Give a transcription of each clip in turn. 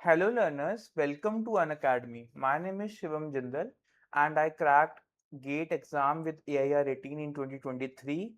Hello learners, welcome to Unacademy. My name is Shivam Jindal and I cracked GATE exam with AIR 18 in 2023.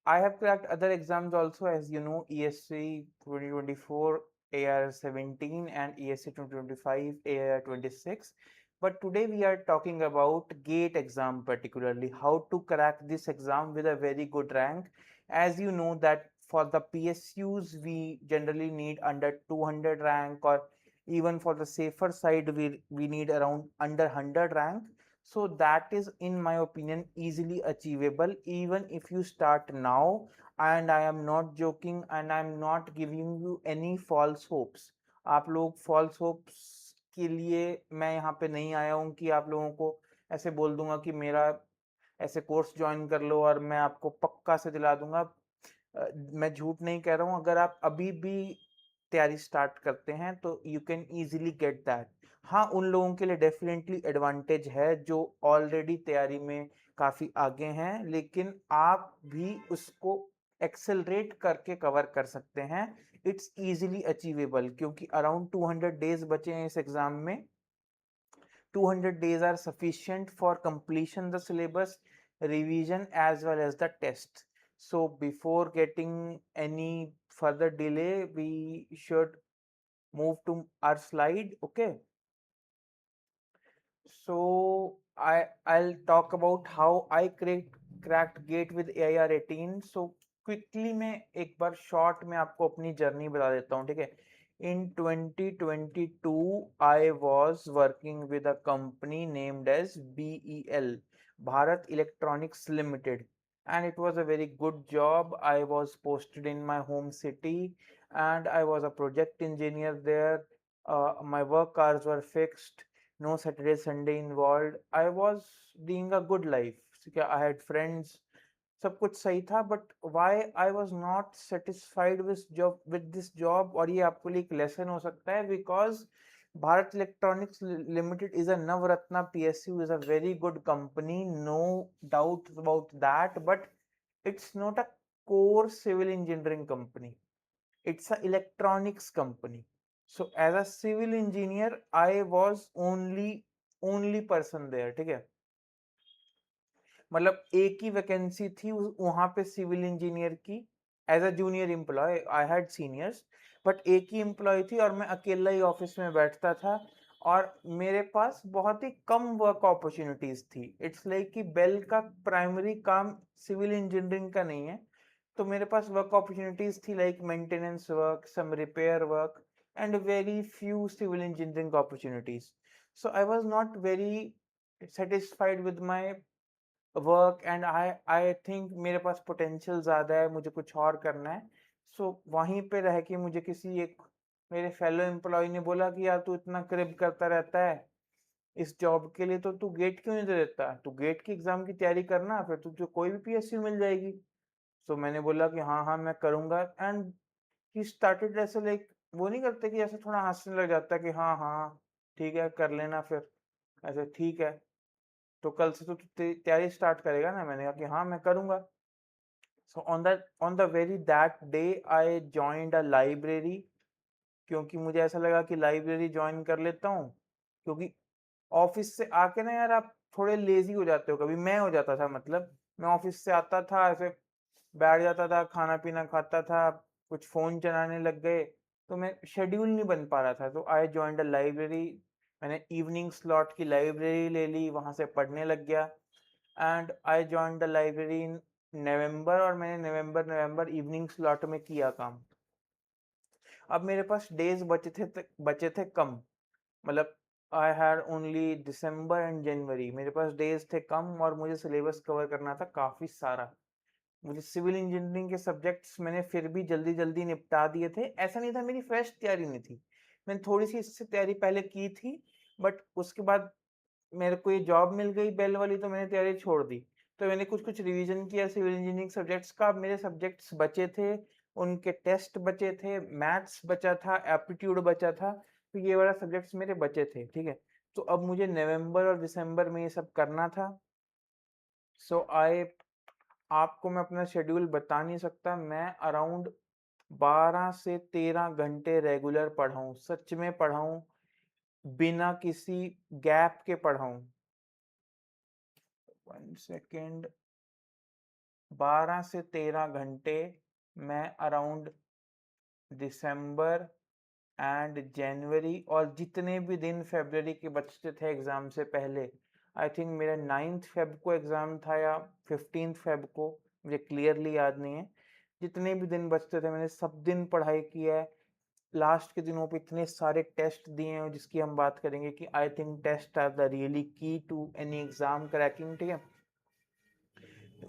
I have cracked other exams also, as you know, ESC 2024, AIR 17 and ESC 2025, AIR 26. But today we are talking about GATE exam particularly, how to crack this exam with a very good rank. As you know that for the PSUs, we generally need under 200 rank, or even for the safer side we need around under 100 rank. So that is, in my opinion, easily achievable even if you start now. And I am not joking and I am not giving you any false hopes. आप लोग false hopes के लिए मैं यहाँ पे नहीं आया हूँ कि आप लोगों को ऐसे बोल दूंगा कि मेरा ऐसे कोर्स ज्वाइन कर लो और मैं आपको पक्का से दिला दूंगा। मैं झूठ नहीं कह रहा हूँ। अगर आप अभी भी तैयारी स्टार्ट करते हैं तो you can easily get that. हाँ, उन लोगों के लिए डेफिनेटली एडवांटेज है जो ऑलरेडी तैयारी में काफी आगे हैं, लेकिन आप भी उसको एक्सेलरेट करके कवर कर सकते हैं। इट्स इजीली अचीवेबल क्योंकि अराउंड 200 डेज बचे हैं इस एग्जाम में। 200 days are sufficient for completion the syllabus, revision as well as the test. So before getting any further delay, we should move to our slide. Okay, so I'll talk about how I cracked GATE with AIR 18. So quickly मैं एक बार short में आपको अपनी journey बता देता हूँ, ठीक है। In 2022, I was working with a company named as BEL, Bharat Electronics Limited, and it was a very good job. I was posted in my home city, and I was a project engineer there. My work hours were fixed, no Saturday, Sunday involved. I was living a good life. I had friends, सब कुछ सही था, but why I was not satisfied with this job. और ये आपके लिए एक lesson हो सकता है, because Bharat electronics limited is a Navratna PSU, is a very good company, no doubt about that, but it's not a core civil engineering company, it's a electronics company. So as a civil engineer, I was only person there, ठीक है। मतलब एक ही vacancy थी वहां पे civil engineer की, as a junior employee. I had seniors, but एक ही एम्प्लॉय थी और मैं अकेला ही ऑफिस में बैठता था। और मेरे पास बहुत ही कम वर्क अपॉर्चुनिटीज थी। इट्स लाइक कि बेल का प्राइमरी काम सिविल इंजीनियरिंग का नहीं है, तो मेरे पास वर्क अपॉर्चुनिटीज थी like maintenance work, some repair work, and very few civil engineering opportunities. So I was not very satisfied with my work, and I think मेरे पास पोटेंशियल ज़्यादा है, मुझे कुछ और करना है। सो वहीं पे रह के मुझे किसी एक मेरे फेलो एम्प्लॉय ने बोला कि यार तू इतना क्रिब करता रहता है इस जॉब के लिए, तो तू गेट क्यों नहीं दे देता, तू गेट की एग्जाम की तैयारी करना, फिर तुझे कोई भी PSU मिल जाएगी। सो मैंने बोला कि हाँ हाँ मैं करूँगा। एंड ही स्टार्टेड ऐसे लाइक, वो नहीं करते कि ऐसे थोड़ा हंसने लग जाता है कि हाँ हाँ ठीक है कर लेना, फिर ऐसे ठीक है तो कल से तो तू तैयारी स्टार्ट करेगा ना। मैंने कहा कि हाँ मैं करूँगा। So on the very that day I joined a library, क्योंकि मुझे ऐसा लगा कि लाइब्रेरी ज्वाइन कर लेता हूँ, क्योंकि ऑफिस से आके ना यार आप थोड़े लेजी हो जाते हो, कभी मैं हो जाता था। मतलब मैं ऑफिस से आता था, ऐसे बैठ जाता था, खाना पीना खाता था, कुछ फोन चलाने लग गए, तो मैं शेड्यूल नहीं बन पा रहा था। तो आई जॉइंड अ लाइब्रेरी, मैंने इवनिंग स्लॉट की लाइब्रेरी ले ली, वहां से पढ़ने लग गया। And I joined the library in November, और मैंने नवंबर इवनिंग स्लॉट में किया काम। अब मेरे पास डेज बचे थे कम। मतलब I had only December and January, मेरे पास डेज थे कम और मुझे सिलेबस कवर करना था काफी सारा। मुझे सिविल इंजीनियरिंग के सब्जेक्ट्स मैंने फिर भी जल्दी जल्दी निपटा दिए थे। ऐसा नहीं था मेरी फ्रेश तैयारी नहीं थी, मैंने थोड़ी सी इससे तैयारी पहले की थी, बट उसके बाद मेरे को ये जॉब मिल गई बेल वाली, तो मैंने तैयारी छोड़ दी। तो मैंने कुछ कुछ रिवीजन किया सिविल इंजीनियरिंग सब्जेक्ट्स का। मेरे सब्जेक्ट्स बचे थे, उनके टेस्ट बचे थे, मैथ्स बचा था, एप्टीट्यूड बचा था, तो ये वाला सब्जेक्ट्स मेरे बचे थे, ठीक है। तो अब मुझे नवंबर और दिसंबर में ये सब करना था। सो आई आपको मैं अपना शेड्यूल बता नहीं सकता। मैं अराउंड 12 से 13 घंटे रेगुलर पढ़ा हूँ, सच में पढ़ा हूँ, बिना किसी गैप के पढ़ा हूँ। 1 सेकंड, 12 से 13 घंटे मैं अराउंड दिसंबर एंड जनवरी और जितने भी दिन फरवरी के बचते थे एग्ज़ाम से पहले, आई थिंक मेरा 9th फ़ेब को एग्ज़ाम था या 15th फ़ेब को, मुझे क्लियरली याद नहीं है। जितने भी दिन बचते थे मैंने सब दिन पढ़ाई की है। लास्ट के दिनों पे इतने सारे टेस्ट दिए हैं जिसकी हम बात करेंगे कि I think test are the really key to any exam cracking, ठीक है?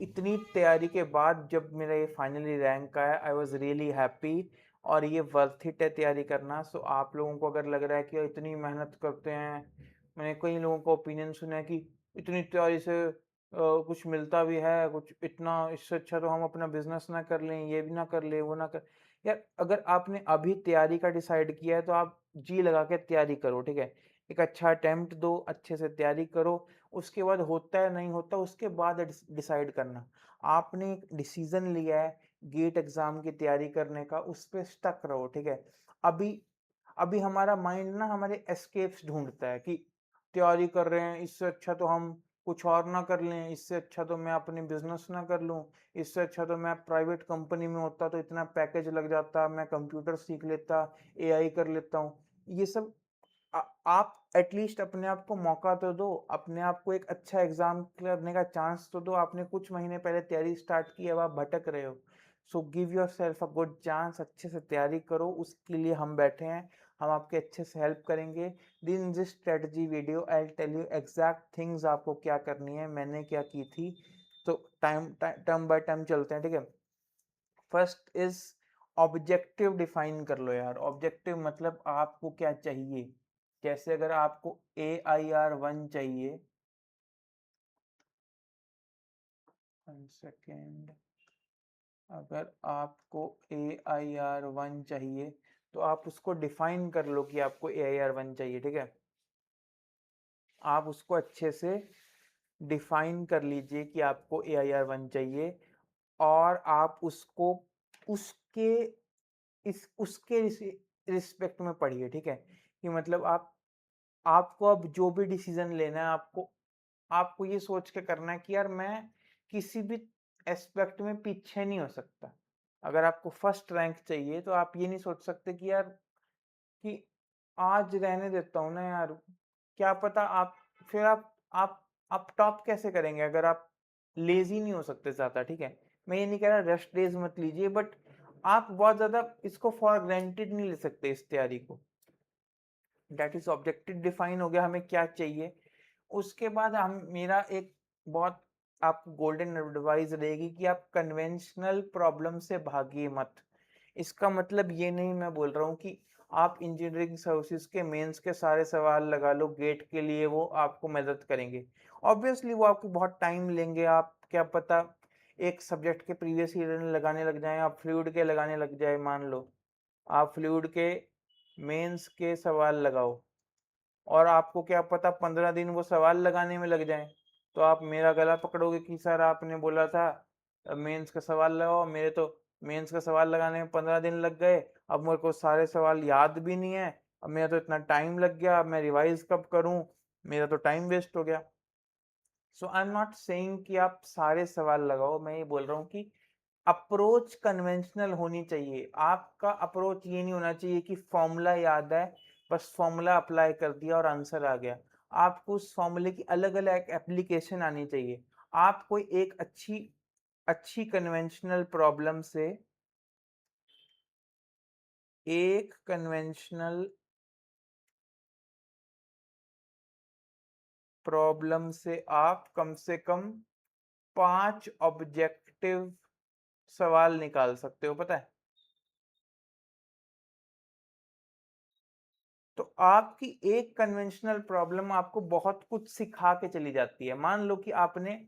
इतनी तैयारी के बाद जब मेरा ये फाइनली रैंक आया, आई वाज रियली हैप्पी और ये वर्थ इट है तैयारी करना। सो आप लोगों को अगर लग रहा है कि इतनी मेहनत करते हैं, मैंने कई लोगों का ओपिनियन सुना है कि इतनी तैयारी से कुछ मिलता भी है कुछ, इतना इससे अच्छा तो हम अपना बिजनेस ना कर लें, ये भी ना कर लें, वो ना कर। यार अगर आपने अभी तैयारी का डिसाइड किया है तो आप जी लगा के तैयारी करो, ठीक है? एक अच्छा अटेम्प्ट दो, अच्छे से तैयारी करो, उसके बाद होता है नहीं होता उसके बाद डिसाइड करना। आपने एक डिसीजन लिया है गेट एग्जाम की तैयारी करने का, उस पे स्टक रहो, ठीक है? अभी अभी हमारा माइंड ना हमारे एस्केप्स ढूंढता है कि तैयारी कर रहे हैं, इससे अच्छा तो हम कुछ और ना कर लें, इससे अच्छा तो मैं अपनी बिजनेस ना कर लूं, इससे अच्छा तो मैं प्राइवेट कंपनी में होता तो इतना पैकेज लग जाता, मैं कंप्यूटर सीख लेता, एआई कर लेता हूँ। ये सब आप एटलीस्ट अपने आप को मौका तो दो, अपने आप को एक अच्छा एग्जाम करने का चांस तो दो। आपने कुछ महीने पहले तैयारी स्टार्ट की, अब आप भटक रहे हो। So give your self a good chance, अच्छे से तैयारी करो, उसके लिए हम बैठे हैं, हम आपके अच्छे से हेल्प करेंगे। In this strategy video I tell you exact things आपको क्या करनी है, मैंने क्या की थी। तो टर्म बाय टर्म चलते हैं, ठीक है? फर्स्ट इज ऑब्जेक्टिव डिफाइन कर लो यार। ऑब्जेक्टिव मतलब आपको क्या चाहिए। जैसे अगर आपको AIR1 चाहिए, 1 सेकेंड, अगर आपको AIR1 चाहिए तो आप उसको डिफाइन कर लो कि आपको AIR1 चाहिए, ठीक है? आप उसको अच्छे से डिफाइन कर लीजिए कि आपको AIR1 चाहिए और आप उसको उसके उसके रिस्पेक्ट में पढ़िए, ठीक है? कि मतलब आपको अब जो भी डिसीजन लेना है, आपको आपको ये सोच के करना है कि यार मैं किसी भी एस्पेक्ट में पीछे नहीं हो सकता। अगर आपको फर्स्ट रैंक चाहिए तो आप ये नहीं सोच सकते कि यार कि आज रहने देता हूँ ना यार, क्या पता आप फिर आप टॉप कैसे करेंगे अगर आप लेजी नहीं हो सकते ज्यादा, ठीक है? मैं ये नहीं कह रहा रेस्ट डेज मत लीजिए, बट आप बहुत ज्यादा इसको फॉर ग्रांटेड नहीं ले सकते इस तैयारी को। दैट इज ऑब्जेक्टिव डिफाइन हो गया, हमें क्या चाहिए। उसके बाद हम मेरा एक बहुत आपको गोल्डन एडवाइस रहेगी कि आप कन्वेंशनल प्रॉब्लम से भागिए मत। इसका मतलब ये नहीं मैं बोल रहा हूँ कि आप इंजीनियरिंग सर्विसेज के मेंस के सारे सवाल लगा लो गेट के लिए, वो आपको मदद करेंगे। ऑब्वियसली वो आपको बहुत टाइम लेंगे, आप क्या पता एक सब्जेक्ट के प्रीवियस ईयर लगाने लग जाएं, आप फ्लूइड के लगाने लग जाए, मान लो आप फ्लूइड के मेंस के सवाल लगाओ और आपको क्या पता 15 दिन वो सवाल लगाने में लग जाएं, तो आप मेरा गला पकड़ोगे कि सर आपने बोला था मेंस का सवाल लगाओ, मेरे तो मेंस का सवाल लगाने में 15 दिन लग गए, अब मेरे को सारे सवाल याद भी नहीं है, अब मेरा तो इतना टाइम लग गया, अब मैं रिवाइज कब करूं, मेरा तो टाइम वेस्ट हो गया। सो आई एम नॉट सेइंग कि आप सारे सवाल लगाओ, मैं ये बोल रहा हूँ कि अप्रोच कन्वेंशनल होनी चाहिए। आपका अप्रोच ये नहीं होना चाहिए कि फॉर्मूला याद है, बस फॉर्मूला अप्लाई कर दिया और आंसर आ गया। आपको उस फॉर्मूले की अलग अलग एप्लीकेशन आनी चाहिए। आप कोई एक अच्छी अच्छी कन्वेंशनल प्रॉब्लम से एक कन्वेंशनल प्रॉब्लम से आप कम से कम 5 ऑब्जेक्टिव सवाल निकाल सकते हो, पता है? तो आपकी एक कन्वेंशनल प्रॉब्लम आपको बहुत कुछ सिखा के चली जाती है। मान लो कि आपने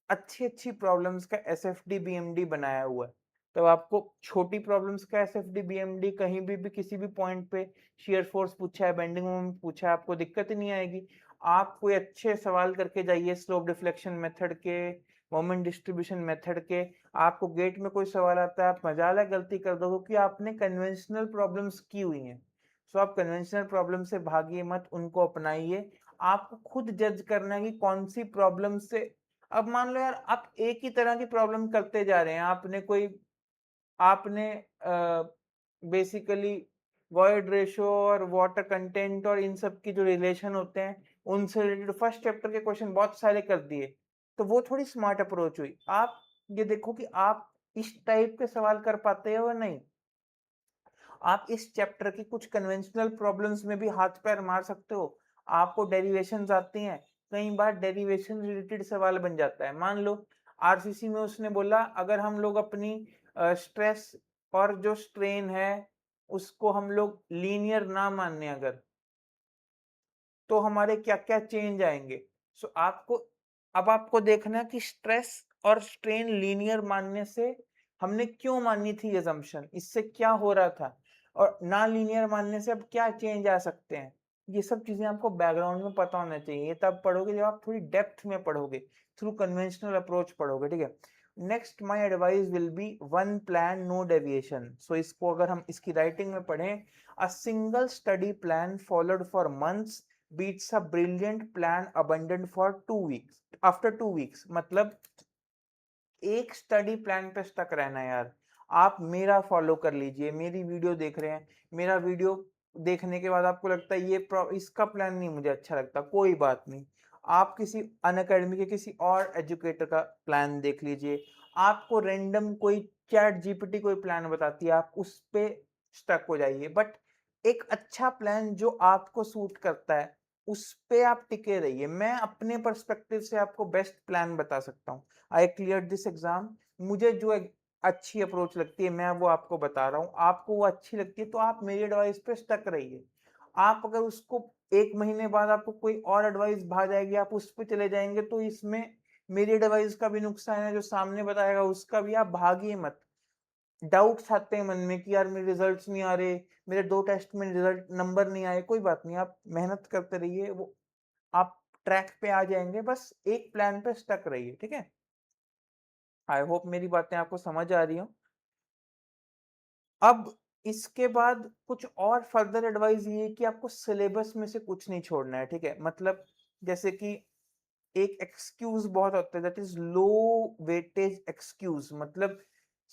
अच्छी अच्छी प्रॉब्लम्स का एसएफडी बीएमडी बनाया हुआ है, तो आपको छोटी प्रॉब्लम्स का एसएफडी बीएमडी कहीं भी किसी भी पॉइंट पे शियर फोर्स पूछा है, बेंडिंग मोमेंट पूछा है, आपको दिक्कत ही नहीं आएगी। आप कोई अच्छे सवाल करके जाइए स्लोप डिफ्लेक्शन मेथड के, मोमेंट डिस्ट्रीब्यूशन मेथड के। आपको गेट में कोई सवाल आता है, आप मजाला गलती कर दो क्योंकि आपने कन्वेंशनल प्रॉब्लम्स की हुई हैं। सो आप कन्वेंशनल प्रॉब्लम से भागिए मत, उनको अपनाइए। आपको खुद जज करना है कि कौन सी प्रॉब्लम से, अब मान लो यार आप एक ही तरह की प्रॉब्लम करते जा रहे हैं, आपने बेसिकली वॉइड रेशो और वाटर कंटेंट और इन सब की जो रिलेशन होते हैं उनसे रिलेटेड फर्स्ट चैप्टर के क्वेश्चन बहुत सारे कर दिए, तो वो थोड़ी स्मार्ट अप्रोच हुई। आप ये देखो कि आप इस टाइप के सवाल कर पाते हो या नहीं। आप इस चैप्टर की कुछ कन्वेंशनल प्रॉब्लम्स में भी हाथ पैर मार सकते हो। आपको डेरिवेशंस आती हैं, कई बार डेरिवेशन रिलेटेड सवाल बन जाता है। मान लो आरसीसी में उसने बोला अगर हम लोग अपनी स्ट्रेस और जो स्ट्रेन है उसको हम लोग लीनियर ना माने अगर, तो हमारे क्या क्या चेंज आएंगे। सो आपको देखना है कि स्ट्रेस और स्ट्रेन लीनियर मानने से हमने क्यों मानी थी असम्पशन, इससे क्या हो रहा था, और ना लीनियर मानने से अब क्या चेंज आ सकते हैं। ये सब चीजें आपको बैकग्राउंड में पता होना चाहिए, ये तब पढ़ोगे जब आप थोड़ी डेप्थ में पढ़ोगे, थ्रू कन्वेंशनल अप्रोच पढ़ोगे, ठीक है। Next my advice will be one plan no deviation. So इसको अगर हम इसकी राइटिंग में पढ़ें, a single study plan followed for months beats a brilliant plan abandoned for 2 weeks after 2 weeks। मतलब एक स्टडी प्लान पे स्टक रहना है यार। आप मेरा फॉलो कर लीजिए, मेरी वीडियो देख रहे हैं, मेरा वीडियो देखने के बाद आपको लगता है ये इसका प्लान नहीं मुझे अच्छा लगता, कोई बात नहीं, आप किसी अनअकैडमी के किसी और एजुकेटर का प्लान देख लीजिए। आपको रैंडम कोई चैट जीपीटी कोई प्लान बताती है, आप उस पे स्टक हो जाइए, बट एक अच्छा प्लान जो आपको सूट करता है उस पे आप टिके रहिए। मैं अपने पर्सपेक्टिव से आपको बेस्ट प्लान बता सकता हूँ। आई क्लियर दिस एग्जाम, मुझे जो अच्छी अप्रोच लगती है मैं वो आपको बता रहा हूँ, आपको वो अच्छी लगती है तो आप मेरी एडवाइस पे स्टक रहिए। आप अगर उसको 1 महीने बाद आपको कोई और एडवाइस भा जाएगी, आप उस पे चले जाएंगे, तो इसमें मेरी एडवाइस का भी नुकसान है, जो सामने बताएगा उसका भी। आप भागिए मत। डाउट्स आते हैं मन में कि यार मेरे रिजल्ट्स नहीं आ रहे, मेरे 2 टेस्ट में रिजल्ट नंबर नहीं आए, कोई बात नहीं, आप मेहनत करते रहिए, वो आप ट्रैक पे आ जाएंगे, बस एक प्लान पे स्टक रहिए, ठीक है। आई होप मेरी बातें आपको समझ आ रही हो। अब इसके बाद कुछ और फर्दर एडवाइस ये है कि आपको सिलेबस में से कुछ नहीं छोड़ना है, ठीक है। मतलब जैसे कि एक एक्सक्यूज बहुत होता है, that is low weightage excuse. मतलब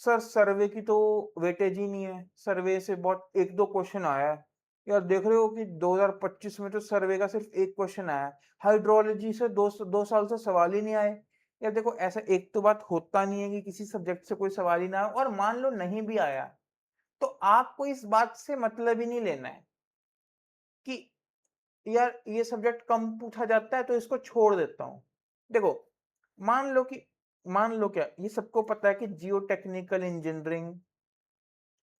सर सर्वे की तो वेटेज ही नहीं है, सर्वे से बहुत 1-2 क्वेश्चन आया है। यार देख रहे हो कि 2025 में तो सर्वे का सिर्फ एक क्वेश्चन आया है, हाइड्रोलॉजी से 2 साल से सवाल ही नहीं आए। यार देखो ऐसा एक तो बात होता नहीं है कि किसी सब्जेक्ट से कोई सवाल ही ना आए, और मान लो नहीं भी आया तो आपको इस बात से मतलब ही नहीं लेना है कि यार ये सब्जेक्ट कम पूछा जाता है तो इसको छोड़ देता हूँ। देखो मान लो क्या ये सबको पता है कि जियो technical engineering,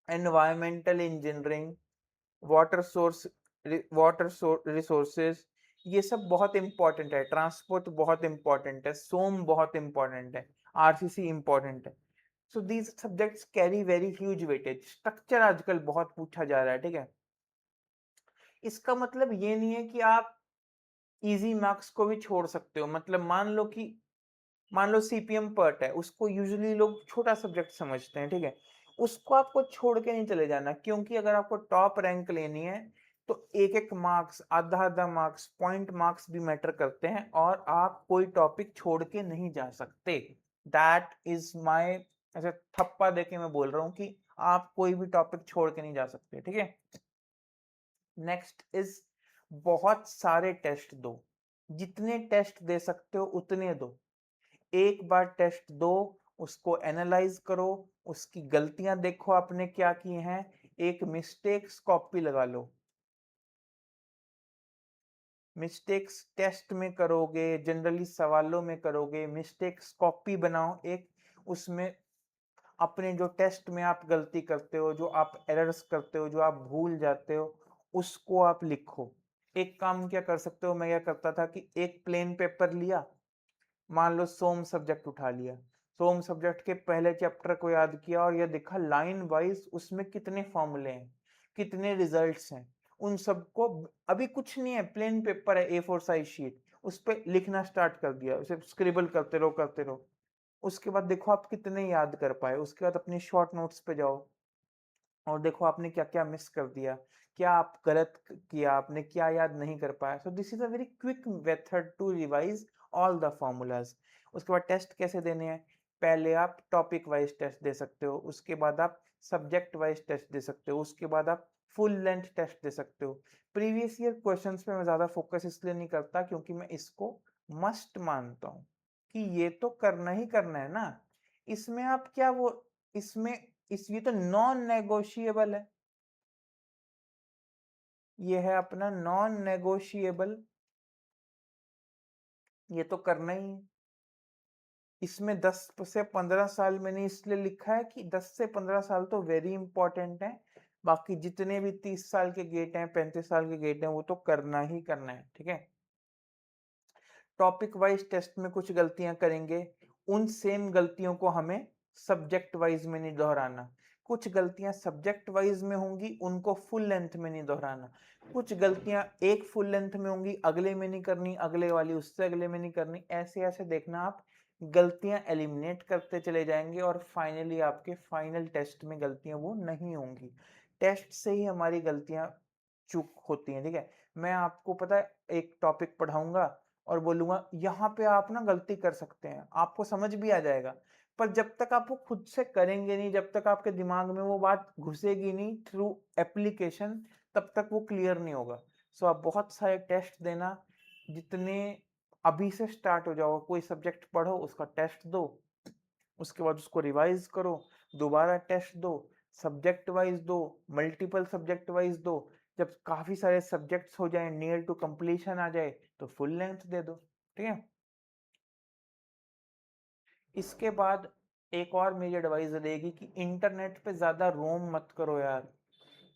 environmental engineering, water resources, ये सब बहुत इंपॉर्टेंट है, ट्रांसपोर्ट बहुत इंपॉर्टेंट है, सोम बहुत इंपॉर्टेंट है, आरसीसी इंपॉर्टेंट है। So these subjects carry very huge weightage. Structure आजकल बहुत पूछा जा रहा है, ठीक है। इसका मतलब ये नहीं है कि आप इजी मार्क्स को भी छोड़ सकते हो। मतलब मान लो सीपीएम पर्ट है, उसको यूजुअली लोग छोटा सब्जेक्ट समझते हैं, ठीक है। उसको आपको छोड़ के नहीं चले जाना, क्योंकि अगर आपको टॉप रैंक लेनी है तो एक एक मार्क्स, आधा आधा मार्क्स, पॉइंट मार्क्स भी मैटर करते हैं, और आप कोई टॉपिक छोड़ के नहीं जा सकते। दैट इज माई, ऐसे थप्पा देके मैं बोल रहा हूँ कि आप कोई भी टॉपिक छोड़ के नहीं जा सकते, ठीक है। नेक्स्ट इज बहुत सारे टेस्ट दो, जितने टेस्ट दे सकते हो उतने दो। एक बार टेस्ट दो, उसको एनालाइज करो, उसकी गलतियां देखो आपने क्या की हैं, एक मिस्टेक्स कॉपी लगा लो। मिस्टेक्स टेस्ट में करोगे, जनरली सवालों में करोगे, मिस्टेक्स कॉपी बनाओ एक, उसमें अपने जो टेस्ट में आप गलती करते हो, जो आप एरर्स करते हो, जो आप भूल जाते हो, उसको आप लिखो। एक काम क्या कर सकते हो, मैं क्या करता था कि एक प्लेन पेपर लिया, मान लो सोम सब्जेक्ट उठा लिया, सोम सब्जेक्ट के पहले चैप्टर को याद किया और यह देखा लाइन वाइज उसमें कितने फॉर्मूले हैं, कितने रिजल्ट्स हैं, उन सबको, अभी कुछ नहीं है, प्लेन पेपर है, A4 साइज शीट, उस पर लिखना स्टार्ट कर दिया, उसे स्क्रिबल करते रहो करते रहो। उसके बाद देखो आप कितने याद कर पाए, उसके बाद अपनी शॉर्ट नोट्स पे जाओ और देखो आपने क्या-क्या मिस कर दिया, क्या आप गलत किया आपने, क्या याद नहीं कर पाया। So this is a very quick method to revise all the formulas. उसके बाद टेस्ट कैसे देने हैं, पहले आप टॉपिक वाइज़ टेस्ट दे सकते हो, उसके बाद आप सब्जेक्ट वाइज़ टेस्ट दे सकते हो, उसके बाद आप फुल लेंथ टेस्ट दे सकते हो। प्रीवियस ईयर क्वेश्चंस पे मैं ज़्यादा फोकस इसलिए नहीं करता क्योंकि मैं इसको मस्ट मानता हूँ, कि ये तो करना ही करना है ना। इसमें आप क्या वो इसमें इस ये तो नॉन नेगोशिएबल है। ये है अपना नॉन नेगोशिएबल, ये तो करना ही है। इसमें 10 से 15 साल मैंने इसलिए लिखा है कि 10 से 15 साल तो वेरी इंपॉर्टेंट है। बाकी जितने भी 30 साल के गेट हैं, 35 साल के गेट हैं, वो तो करना ही करना है, ठीक है? टॉपिक वाइज टेस्ट में कुछ गलतियां करेंगे, उन सेम गलतियों को हमें सब्जेक्ट वाइज में नहीं दोहराना। कुछ गलतियां सब्जेक्ट वाइज में होंगी, उनको फुल लेंथ में नहीं दोहराना। कुछ गलतियां एक फुल लेंथ में होंगी, अगले में नहीं करनी, अगले वाली उससे अगले में नहीं करनी। ऐसे ऐसे देखना आप गलतियां एलिमिनेट करते चले जाएंगे और फाइनली आपके फाइनल टेस्ट में गलतियां वो नहीं होंगी। टेस्ट से ही हमारी गलतियां चूक होती हैं, ठीक है? मैं आपको पता है एक टॉपिक पढ़ाऊंगा और बोलूँगा यहाँ पे आप ना गलती कर सकते हैं, आपको समझ भी आ जाएगा। पर जब तक आप वो खुद से करेंगे नहीं, जब तक आपके दिमाग में वो बात घुसेगी नहीं थ्रू एप्लीकेशन, तब तक वो क्लियर नहीं होगा। सो आप बहुत सारे टेस्ट देना, जितने अभी से स्टार्ट हो जाओ, कोई सब्जेक्ट पढ़ो, उसका टेस्ट दो, उसके बाद उसको रिवाइज करो, दोबारा टेस्ट दो, सब्जेक्ट वाइज दो, मल्टीपल सब्जेक्ट वाइज दो। जब काफी सारे सब्जेक्ट्स हो जाए, नियर टू कंप्लीशन आ जाए, तो फुल लेंथ दे दो, ठीक है? इसके बाद एक और मेरी एडवाइस रहेगी कि इंटरनेट पे ज्यादा रोम मत करो यार।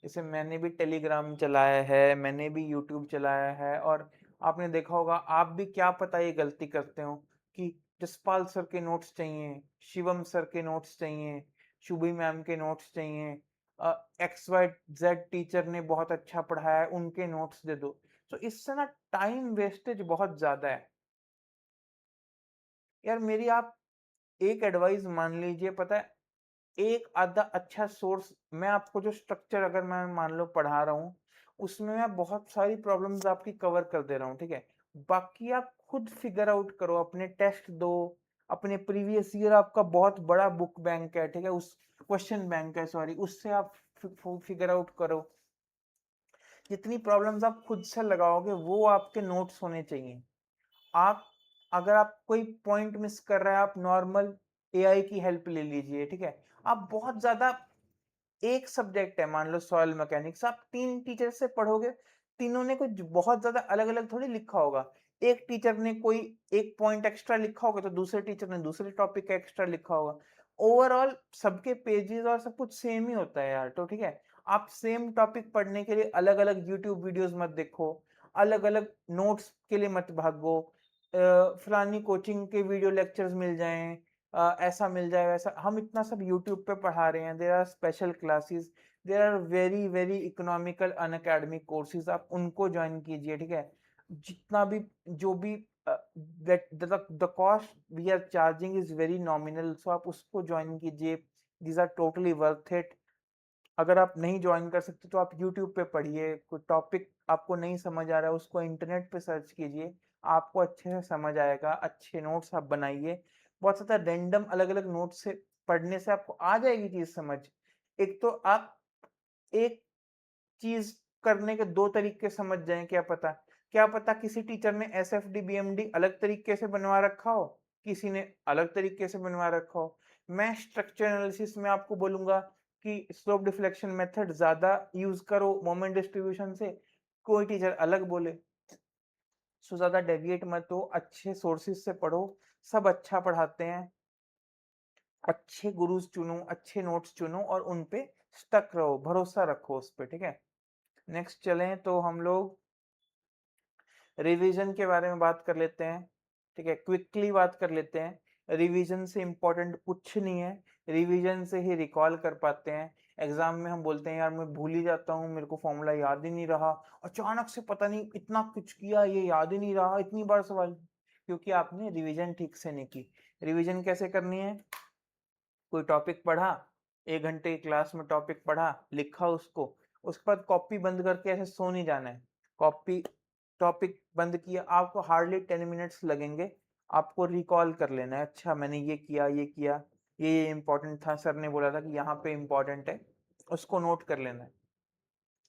जैसे मैंने भी टेलीग्राम चलाया है, मैंने भी यूट्यूब चलाया है, और आपने देखा होगा, आप भी क्या पता ये गलती करते हो कि जसपाल सर के नोट्स चाहिए, शिवम सर के नोट्स चाहिए, शुभी मैम के नोट्स चाहिए, एक्स वाई जेड टीचर ने बहुत अच्छा पढ़ाया है, उनके नोट्स दे दो। तो इससे ना टाइम वेस्टेज बहुत ज्यादा है यार। मेरी आप एक एडवाइस मान लीजिए, पता है, एक आधा अच्छा सोर्स, मैं आपको जो स्ट्रक्चर अगर मैं मान लो पढ़ा रहा हूँ, उसमें मैं बहुत सारी प्रॉब्लम्स आपकी कवर कर दे रहा हूँ, ठीक है? बाकी आप खुद फिगर आउट करो, अपने टेस्ट दो, अपने प्रीवियस ईयर आपका बहुत बड़ा बुक बैंक है, ठीक है, उस क्वेश्चन बैंक है, सॉरी, उससे आप फिगर आउट करो। जितनी प्रॉब्लम्स आप खुद से लगाओगे वो आपके नोट्स होने चाहिए। आप अगर आप कोई पॉइंट मिस कर रहे हैं, आप नॉर्मल एआई की हेल्प ले लीजिए, ठीक है? आप बहुत ज्यादा, एक सब्जेक्ट है मान लो सॉइल मैकेनिक्स, आप 3 टीचर से पढ़ोगे, तीनों ने कुछ बहुत ज्यादा अलग अलग थोड़ी लिखा होगा। एक टीचर ने कोई एक पॉइंट एक्स्ट्रा लिखा होगा, तो दूसरे टीचर ने दूसरे टॉपिक का एक्स्ट्रा लिखा होगा। ओवरऑल सबके पेजेस और सब कुछ सेम ही होता है यार, तो ठीक है? आप सेम टॉपिक पढ़ने के लिए अलग अलग यूट्यूब वीडियोस मत देखो, अलग अलग नोट्स के लिए मत भागो। फलानी कोचिंग के वीडियो लेक्चर्स मिल जाएं, ऐसा मिल जाए वैसा, हम इतना सब यूट्यूब पे पढ़ा रहे हैं, there are special classes, there are very very economical Unacademy courses, आप उनको ज्वाइन कीजिए, ठीक है? जितना भी जो भी the cost we are charging is very nominal, so आप उसको ज्वाइन कीजिए, these are totally worth it. अगर आप नहीं ज्वाइन कर सकते तो आप यूट्यूब पे पढ़िए, कोई टॉपिक आपको नहीं समझ आ रहा है उसको इंटरनेट पे सर्च कीजिए, आपको अच्छे से समझ आएगा। अच्छे नोट्स आप बनाइए, बहुत ज़्यादा रैंडम अलग अलग नोट्स से पढ़ने से आपको आ जाएगी चीज़ समझ। एक तो आप एक चीज़ करने के 2 तरीके समझ जाएँ, क्या पता किसी टीचर ने एसएफडी, बीएमडी अलग तरीके से बनवा रखा हो, किसी ने अलग तरीके से बनवा रखा हो। मैं स्ट्रक्चर एनालिसिस में आपको बोलूँगा कि स्लोप डिफ्लेक्शन मेथड ज़्यादा यूज़ करो मोमेंट डिस्ट्रीब्यूशन से, कोई टीचर अलग बोले। सो ज़्यादा डेविएट मत हो, अच्छे सोर्सेज़ से पढ़ो, सब अच्छा पढ़ाते हैं। अच्छे गुरुज़ चुनो, अच्छे नोट्स चुनो और उन पे स्टक रहो, भरोसा रखो उस पे, ठीक है? नेक्स्ट चलें तो हम लोग रिवीजन के बारे में बात कर लेते हैं, ठीक है? क्विकली बात कर लेते हैं। रिवीजन से इम्पोर्टेंट कुछ नहीं है, रिवीजन से ही रिकॉल कर पाते हैं। एग्जाम में हम बोलते हैं यार मैं भूल ही जाता हूँ, मेरे को फॉर्मूला याद ही नहीं रहा, अचानक से पता नहीं इतना कुछ किया, ये याद ही नहीं रहा, इतनी बार सवाल। क्योंकि आपने रिवीजन ठीक से नहीं की। रिवीजन कैसे करनी है? कोई टॉपिक पढ़ा, 1 घंटे की क्लास में टॉपिक पढ़ा, लिखा उसको, उसके बाद कॉपी बंद करके ऐसे सो नहीं जाना है। कॉपी टॉपिक बंद किया, आपको हार्डली 10 मिनट्स लगेंगे, आपको रिकॉल कर लेना है, अच्छा मैंने ये किया, ये किया, ये इंपॉर्टेंट था, सर ने बोला था कि यहाँ पे इंपॉर्टेंट है, उसको नोट कर लेना है।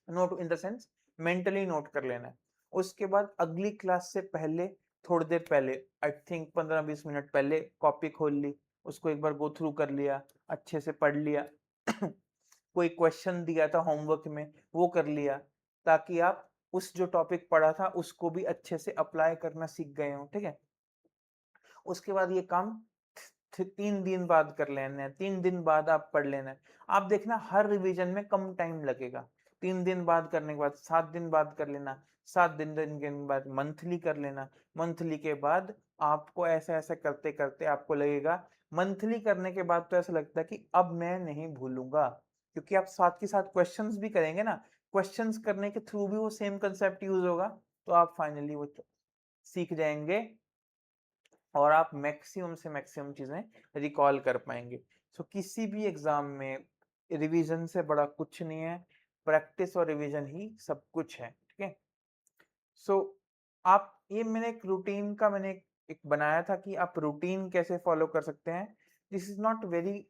Note in the sense mentally note कर लेना है। उसके बाद अगली क्लास से पहले, थोड़ी देर पहले, आई थिंक 15-20 मिनट पहले कॉपी खोल ली, उसको एक बार गो थ्रू कर लिया, अच्छे से पढ़ लिया कोई क्वेश्चन दिया था होमवर्क में वो कर लिया, ताकि आप उस जो टॉपिक पढ़ा था उसको भी अच्छे से अप्लाई करना सीख गए हो। ठीक है, उसके बाद ये काम 3 दिन बाद कर लेना है, 3 दिन बाद आप पढ़ लेना है। आप देखना हर रिवीजन में कम टाइम लगेगा। 3 दिन बाद करने के बाद 7 दिन बाद कर लेना, 7 दिन के बाद मंथली कर लेना, मंथली के बाद आपको ऐसा ऐसा करते करते आपको लगेगा, मंथली करने के बाद तो ऐसा लगता है कि अब मैं नहीं भूलूंगा, क्योंकि आप साथ के साथ क्वेश्चंस भी करेंगे ना, क्वेश्चंस करने के थ्रू भी वो सेम कंसेप्ट यूज होगा, तो आप फाइनली वो सीख जाएंगे और आप मैक्सिमम से मैक्सिमम चीजें रिकॉल कर पाएंगे। सो किसी भी एग्जाम में रिवीजन से बड़ा कुछ नहीं है, प्रैक्टिस और रिवीजन ही सब कुछ है। ठीक है, सो आप ये मैंने एक रूटीन का मैंने एक बनाया था कि आप रूटीन कैसे फॉलो कर सकते हैं। This is not very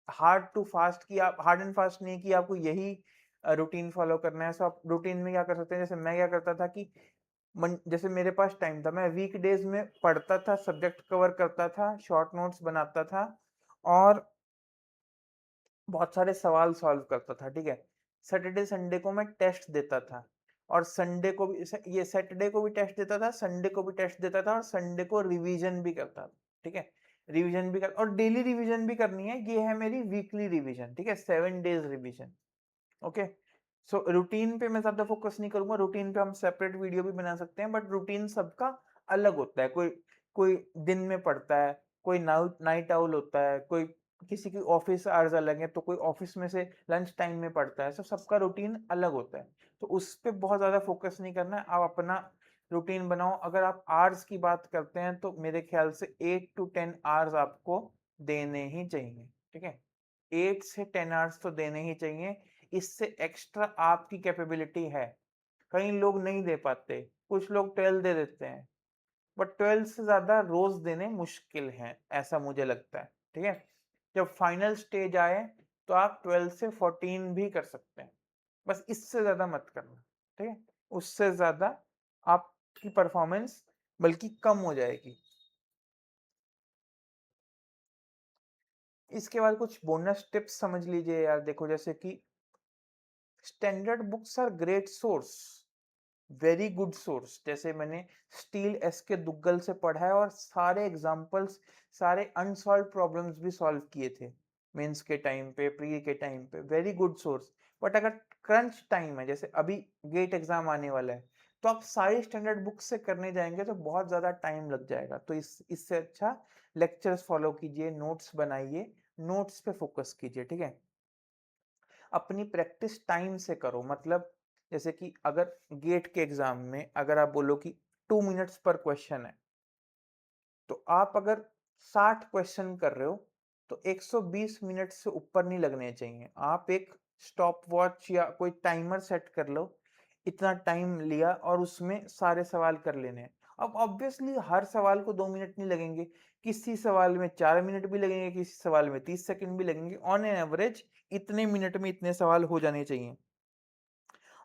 hard to fast, कि आप हार्ड एंड फास्ट नहीं कि आपको यही रूटीन फॉलो करना है। सो आप रूटीन में क्या कर सकते हैं, जैसे मैं क्या करता था कि जैसे मेरे पास टाइम था, मैं वीकडेज में पढ़ता था, सब्जेक्ट कवर करता था, शॉर्ट नोट्स बनाता था और बहुत सारे सवाल सॉल्व करता था। ठीक है, सैटरडे संडे को मैं टेस्ट देता था, और संडे को भी ये सैटरडे को भी टेस्ट देता था, संडे को भी टेस्ट देता था, और संडे को रिवीजन भी करता था। ठीक है, रिवीजन भी कर, और डेली रिवीजन भी करनी है, ये है मेरी वीकली रिवीजन। ठीक है, 7 डेज रिवीजन। ओके, सो रूटीन पे मैं ज्यादा फोकस नहीं करूंगा, रूटीन पे हम सेपरेट वीडियो भी बना सकते हैं, बट रूटीन सबका अलग होता है। कोई कोई दिन में पढ़ता है, कोई नाइट आउल होता है, कोई किसी की ऑफिस आवर्स अलग है, तो कोई ऑफिस में से लंच टाइम में पढ़ता है। सबका रूटीन अलग होता है, तो उस पर बहुत ज्यादा फोकस नहीं करना है। आप अपना रूटीन बनाओ। अगर आप आवर्स की बात करते हैं तो मेरे ख्याल से 8 to 10 आवर्स आपको देने ही चाहिए। ठीक है, 8 से 10 आवर्स तो देने ही चाहिए, इससे एक्स्ट्रा आपकी कैपेबिलिटी है। कई लोग नहीं दे पाते, कुछ लोग 12 दे देते हैं, बट 12 से ज्यादा रोज देने मुश्किल है, ऐसा मुझे लगता है। ठीक है, जब फाइनल स्टेज आए तो आप 12 से 14 भी कर सकते हैं, बस इससे ज्यादा मत करना। ठीक है, उससे ज्यादा आपकी परफॉर्मेंस बल्कि कम हो जाएगी। इसके बाद कुछ बोनस टिप्स समझ लीजिए यार। देखो, जैसे कि standard books are great source, very good source. जैसे मैंने स्टील एस के दुग्गल से पढ़ा है, और सारे एग्जाम्पल्स, सारे अनसॉल्व प्रॉब्लम्स भी सॉल्व किए थे मेंस के टाइम पे, प्री के टाइम पे, वेरी गुड सोर्स। बट अगर क्रंच टाइम है, जैसे अभी गेट एग्जाम आने वाला है, तो आप सारी स्टैंडर्ड बुक्स से करने जाएंगे तो बहुत ज्यादा टाइम लग जाएगा। तो इससे अच्छा लेक्चर्स फॉलो कीजिए, नोट्स बनाइए, नोट्स पे फोकस कीजिए। ठीक है, अपनी प्रैक्टिस टाइम से करो। मतलब जैसे कि अगर गेट के एग्जाम में अगर आप बोलो कि 2 मिनट्स पर क्वेश्चन है, तो आप अगर 60 क्वेश्चन कर रहे हो तो 120 मिनट से ऊपर नहीं लगने चाहिए। आप एक स्टॉप वॉच या कोई टाइमर सेट कर लो, इतना टाइम लिया और उसमें सारे सवाल कर लेने हैं। अब ऑब्वियसली हर सवाल को 2 मिनट नहीं लगेंगे, किसी सवाल में 4 मिनट भी लगेंगे, किसी सवाल में 30 सेकंड भी लगेंगे। ऑन एन एवरेज इतने मिनट में इतने सवाल हो जाने चाहिए।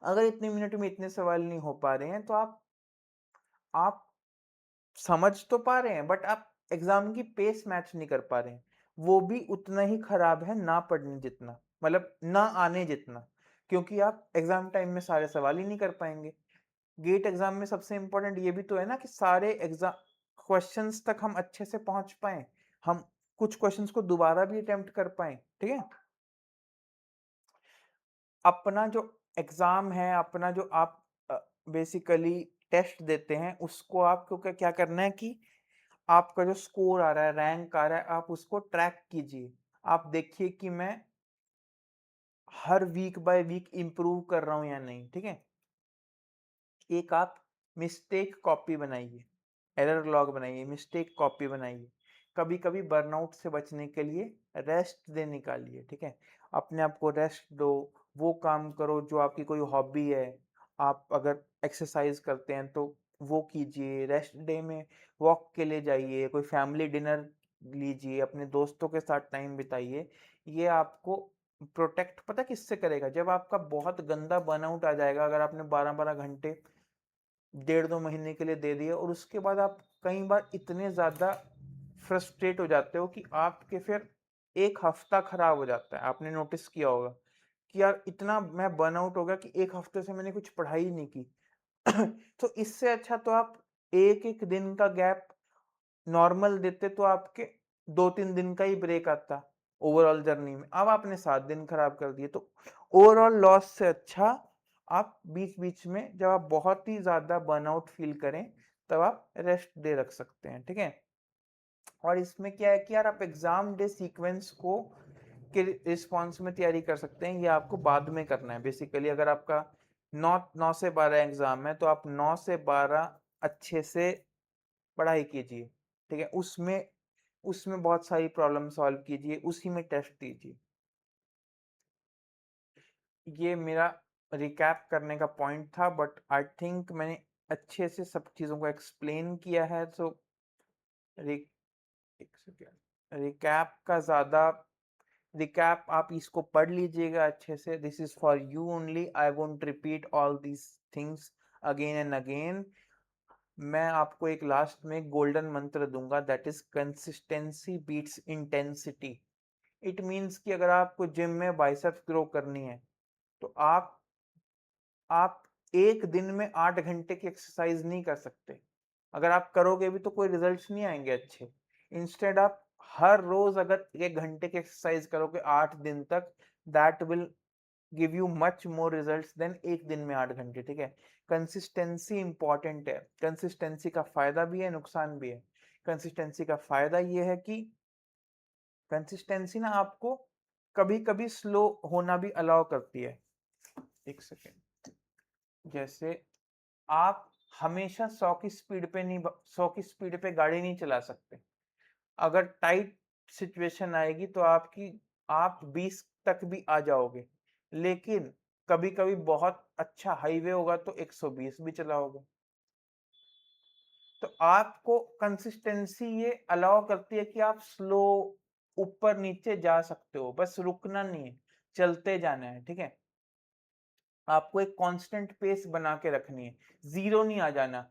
अगर इतने मिनट में इतने सवाल नहीं हो पा रहे हैं तो आप समझ तो पा रहे हैं, बट आप एग्जाम की पेस मैच नहीं कर पा रहे हैं। वो भी उतना ही खराब है ना पढ़ने जितना, मतलब ना आने जितना, क्योंकि आप एग्जाम टाइम में सारे सवाल ही नहीं कर पाएंगे। गेट एग्जाम में सबसे इंपॉर्टेंट ये भी तो है ना कि सारे एग्जाम क्वेश्चंस तक हम अच्छे से पहुंच पाए, हम कुछ क्वेश्चंस को दोबारा भी अटेम्प्ट कर पाए। ठीक है, अपना जो एग्जाम है, अपना जो आप बेसिकली टेस्ट देते हैं, उसको आपको क्या करना है कि आपका जो स्कोर आ रहा है, रैंक आ रहा है, आप उसको ट्रैक कीजिए। आप देखिए कि मैं हर वीक बाय वीक इंप्रूव कर रहा हूं या नहीं। ठीक है, एक आप मिस्टेक कॉपी बनाइए, एरर लॉग बनाइए, मिस्टेक कॉपी बनाइए। कभी कभी बर्नआउट से बचने के लिए रेस्ट डे निकालिए, ठीक है। अपने आप को रेस्ट दो, वो काम करो जो आपकी कोई हॉबी है। आप अगर एक्सरसाइज करते हैं तो वो कीजिए। रेस्ट डे में वॉक के लिए जाइए, कोई फैमिली डिनर लीजिए, अपने दोस्तों के साथ टाइम बिताइए। ये आपको प्रोटेक्ट पता किससे करेगा, जब आपका बहुत गंदा बर्नआउट आ जाएगा, अगर आपने 12-12 घंटे 1.5-2 महीने के लिए दे दिए और उसके बाद आप कई बार इतने ज़्यादा फ्रस्ट्रेट हो जाते हो कि आपके फिर एक हफ्ता खराब हो जाता है। आपने नोटिस किया होगा कि यार इतना मैं बर्नआउट हो गया कि एक हफ्ते से मैंने कुछ पढ़ाई नहीं की। तो इससे अच्छा तो आप एक एक दिन का गैप नॉर्मल देते तो आपके 2-3 दिन का ही ब्रेक आता ओवरऑल जर्नी में। अब आपने 7 दिन खराब कर दिए, तो ओवरऑल लॉस से अच्छा आप बीच बीच में जब आप बहुत ही ज्यादा बर्नआउट फील करें तब आप रेस्ट डे रख सकते हैं, ठीक है। और इसमें क्या है कि यार आप एग्जाम डे सीक्वेंस को के रिस्पॉन्स में तैयारी कर सकते हैं। ये आपको बाद में करना है बेसिकली। अगर आपका 9 से 12 एग्जाम है तो आप 9 से 12 अच्छे से पढ़ाई कीजिए, ठीक है। उसमें उसमें बहुत सारी प्रॉब्लम सॉल्व कीजिए, उसी में टेस्ट दीजिए। ये मेरा रिकैप करने का पॉइंट था, बट आई थिंक मैंने अच्छे से सब चीज़ों को एक्सप्लेन किया है। तो रिकैप का ज़्यादा रिकैप आप इसको पढ़ लीजिएगा अच्छे से। This is for you only, I won't repeat all these things again and again. मैं आपको एक लास्ट में गोल्डन मंत्र दूंगा, that is consistency beats intensity. It means कि अगर आपको जिम में बाइसेप्स ग्रो करनी है तो आप एक दिन में 8 घंटे की एक्सरसाइज नहीं कर सकते। अगर आप करोगे भी तो कोई रिजल्ट्स नहीं आएंगे अच्छे। इंस्टेड आप हर रोज अगर 1 घंटे की एक्सरसाइज करोगे 8 दिन तक, that will give you much more results than एक दिन में 8 घंटे, ठीक है। कंसिस्टेंसी इंपॉर्टेंट है। कंसिस्टेंसी का फायदा भी है, नुकसान भी है। कंसिस्टेंसी का फायदा ये है कि कंसिस्टेंसी ना आपको कभी कभी स्लो होना भी अलाउ करती है। एक सेकेंड। जैसे आप हमेशा 100 की स्पीड पे गाड़ी नहीं चला सकते। अगर टाइट सिचुएशन आएगी तो आप 20 तक भी आ जाओगे, लेकिन कभी कभी बहुत अच्छा हाईवे होगा तो 120 भी चलाओगे। तो आपको कंसिस्टेंसी ये अलाउ करती है कि आप स्लो ऊपर नीचे जा सकते हो, बस रुकना नहीं है, चलते जाना है, ठीक है। आपको एक कांस्टेंट पेस बना के रखनी है। जीरो नहीं आ जाना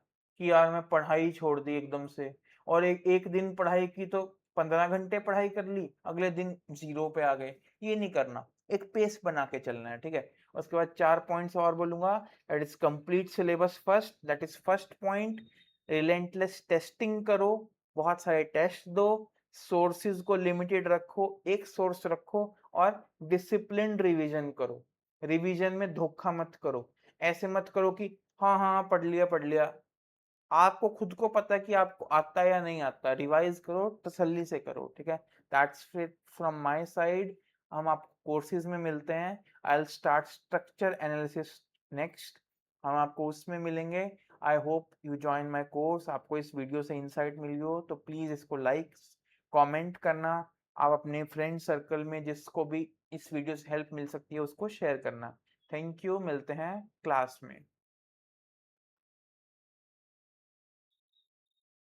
कि यार मैं पढ़ाई छोड़ दी एकदम से, और एक एक दिन पढ़ाई की तो 15 घंटे पढ़ाई कर ली, अगले दिन जीरो पे आ गए। ये नहीं करना, एक पेस बना के चलना है, ठीक है। उसके बाद 4 पॉइंट्स और बोलूंगा। That is complete syllabus first, that is first point. Relentless testing करो, बहुत सारे टेस्ट दो। सोर्सेज को लिमिटेड रखो, एक सोर्स रखो। और डिसिप्लिन रिवीजन करो। रिवीजन में धोखा मत करो। ऐसे मत करो कि हाँ हाँ पढ़ लिया पढ़ लिया। आपको खुद को पता है कि आपको आता है या नहीं आता, रिवाइज करो, तसल्ली से करो, ठीक है। That's it from my side. हम आपको कोर्सेज में मिलते हैं। I will start structure analysis next. हम आपको उसमें मिलेंगे। I hope you join my course. आपको इस वीडियो से इंसाइट मिली हो तो प्लीज इसको लाइक कमेंट करना। आप अपने फ्रेंड सर्कल में जिसको भी इस वीडियो से हेल्प मिल सकती है उसको शेयर करना। थैंक यू, मिलते हैं क्लास में।